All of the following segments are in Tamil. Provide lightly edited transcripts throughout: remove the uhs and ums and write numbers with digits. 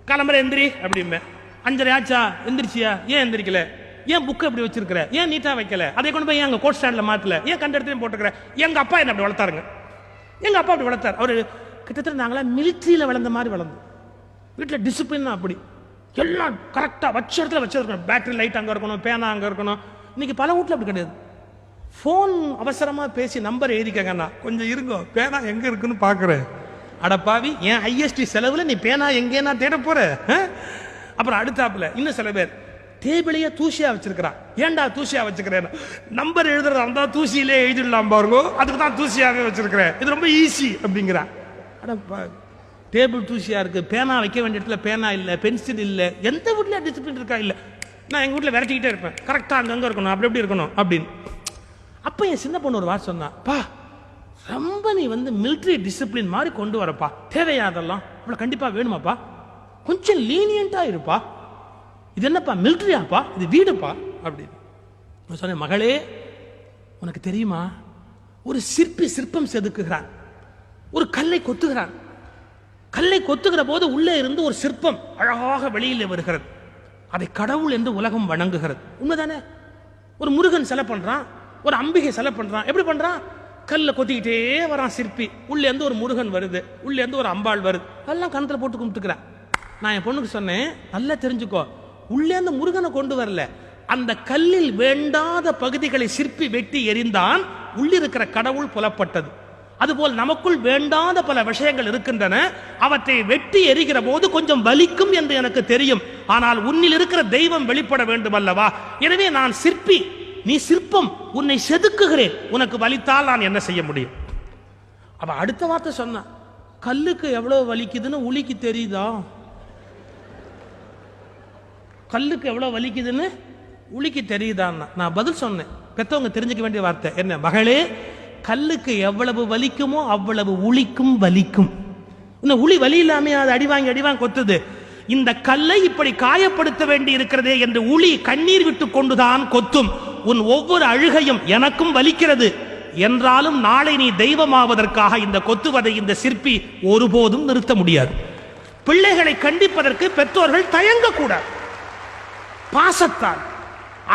கிளம்புற எந்திரி அப்படிம்பேன். 5:30 ஆச்சா, எந்திரிச்சியா, ஏன் எந்திரிக்கல, ஏன் புக்கு எப்படி வச்சிருக்கிற, ஏன் நீட்டா வைக்கல, அதை கொண்டு போய் எங்க கோட் ஸ்டாண்ட்ல மாத்தல, ஏன் கண்ட இடத்துலையும் போட்டுக்கிற. எங்க அப்பா என்ன அப்படி வளர்த்தாருங்க. எங்க அப்பா அப்படி வளர்த்தார். அவரு கிட்டத்தட்ட நாங்களா மிலிட்ரியில வளர்ந்த மாதிரி வளர்ந்தோம். வீட்டில் டிசிப்ளின் அப்படி எல்லாம் கரெக்டா வச்ச இடத்துல வச்சிருக்கணும். பேட்டரி லைட் அங்க இருக்கணும், பேனா அங்க இருக்கணும். இன்னைக்கு பல வீட்டில் அப்படி கிடையாது. போன் அவசரமா பேசி நம்பர் எழுதிக்கங்கன்னா, கொஞ்சம் இருங்க பேனா எங்க இருக்குன்னு பாக்குறேன். அடப்பாவி, என் ஐஎஸ்டி செலவுல நீ பேனா எங்கேனா தேட போற. அப்புறம் அடுத்தாப்புல இன்னும் சில பேர் டேபிளையே தூசியா வச்சிருக்கிறான். ஏன்டா தூசியா வச்சுக்கிறேன், நம்பர் எழுதுறதா இருந்தா தூசியிலே எழுதிடலாம் பாருங்க, அதுக்கு தான் தூசியாவே வச்சிருக்கிறேன், இது ரொம்ப ஈஸி அப்படிங்கிறான். அடப்பா, டேபிள் தூசியா இருக்கு, பேனா வைக்க வேண்டிய இடத்துல பேனா இல்லை, பென்சில் இல்லை. எந்த வீட்லயும் டிசிப்ளின் இருக்கா? இல்லை. நான் எங்க வீட்டில் விரட்டிக்கிட்டே இருப்பேன், கரெக்டா அங்கங்க இருக்கணும், அப்படி எப்படி இருக்கணும் அப்படின்னு. அப்ப என் சின்ன பொண்ணு ஒரு வார்த்தை சொன்னா, பா ரொம்ப நீ மிலிட்டரி டிசிப்ளின் மாதிரி கொண்டு வரப்பா, தேவையா அதெல்லாம், அவ்வளவு கண்டிப்பா வேணுமாப்பா, கொஞ்சம் லீனியண்டா இருப்பா, இது என்னப்பா மிலிட்டரியாப்பா, இது வீடுப்பா அப்படின்னு சொன்னேன். மகளே, உனக்கு தெரியுமா, ஒரு சிற்பி சிற்பம் செதுக்குகிறான், ஒரு கல்லை கொத்துகிறான். கல்லை கொத்துகிற போது உள்ளே இருந்து ஒரு சிற்பம் அழகாக வெளியில் வருகிறது. அதை கடவுள் என்று உலகம் வணங்குகிறது. உண்மைதானே? ஒரு முருகன் சிலை பண்றான், ஒரு அம்பிகை சிலை பண்றான். எப்படி பண்றான்? கல்ல கொத்திக்கிட்டே வரான் சிற்பி, உள்ளே இருந்து ஒரு முருகன் வருது, உள்ளே இருந்து ஒரு அம்பாள் வருது, எல்லாம் கணத்துல போட்டு கும்பிட்டுக்கிறான். நான் என் பொண்ணுக்கு சொன்னேன், நல்லா தெரிஞ்சுக்கோ, உள்ளே இருந்து முருகனை கொண்டு வரல, அந்த கல்லில் வேண்டாத பகுதிகளை சிற்பி வெட்டி எறிந்தான், உள்ளிருக்கிற கடவுள் புலப்பட்டது. அதுபோல் நமக்குள் வேண்டாத பல விஷயங்கள் இருக்கின்றன, அவற்றை வெட்டி எறிகிற போது கொஞ்சம் வலிக்கும் என்று எனக்கு தெரியும். ஆனால் உன்னில் இருக்கிற தெய்வம் வெளிப்பட வேண்டும் அல்லவா? எனவே நான் சிற்பி, நீ சிற்பம், உன்னை செதுக்குகிறேன், உனக்கு வலித்தால் நான் என்ன செய்ய முடியும்? அவ அடுத்த வார்த்தை சொன்ன, கல்லுக்கு எவ்வளவு வலிக்குதுன்னு உளிக்கு தெரியுதா? கல்லுக்கு எவ்வளவு வலிக்குதுன்னு உளிக்கு தெரியுதான்னா நான் பதில் சொன்னேன். பெத்தவங்க தெரிஞ்சுக்க வேண்டிய வார்த்தை என்ன? மகளே, கல்லுக்கு எவ்வளவு வலிக்குமோ அவ்வளவு உளிக்கும் வலிக்கும். இன்னும் உளி வலி இல்லாம அது அடிவாங்கி கொத்துது. இந்த கல்லை இப்படி காயப்படுத்த வேண்டி இருக்கிறதே என்று உளி கண்ணீர் விட்டு கொண்டுதான் கொத்தும். உன் ஒவ்வொரு அழுகையும் எனக்கும் வலிக்கிறது என்றாலும் நாளை நீ தெய்வமாவதற்காக இந்த கொத்துவதை இந்த சிற்பி ஒருபோதும் நிறுத்த முடியாது. பிள்ளைகளை கண்டிப்பதற்கு பெற்றோர்கள் தயங்கக்கூடாது. பாசத்தால்,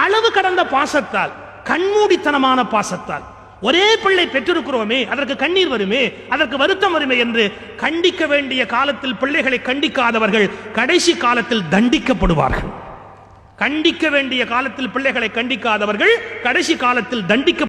அளவு கடந்த பாசத்தால், கண்மூடித்தனமான பாசத்தால், ஒரே பிள்ளை பெற்றிருக்கிறோமே அதற்கு கண்ணீர் வருமே, அதற்கு வருத்தம் வருமே என்று கண்டிக்க வேண்டிய காலத்தில் பிள்ளைகளை கண்டிக்காதவர்கள் கடைசி காலத்தில் தண்டிக்கப்படுவார்கள். கண்டிக்க வேண்டிய காலத்தில் பிள்ளைகளை கண்டிக்காதவர்கள் கடைசி காலத்தில் தண்டிக்க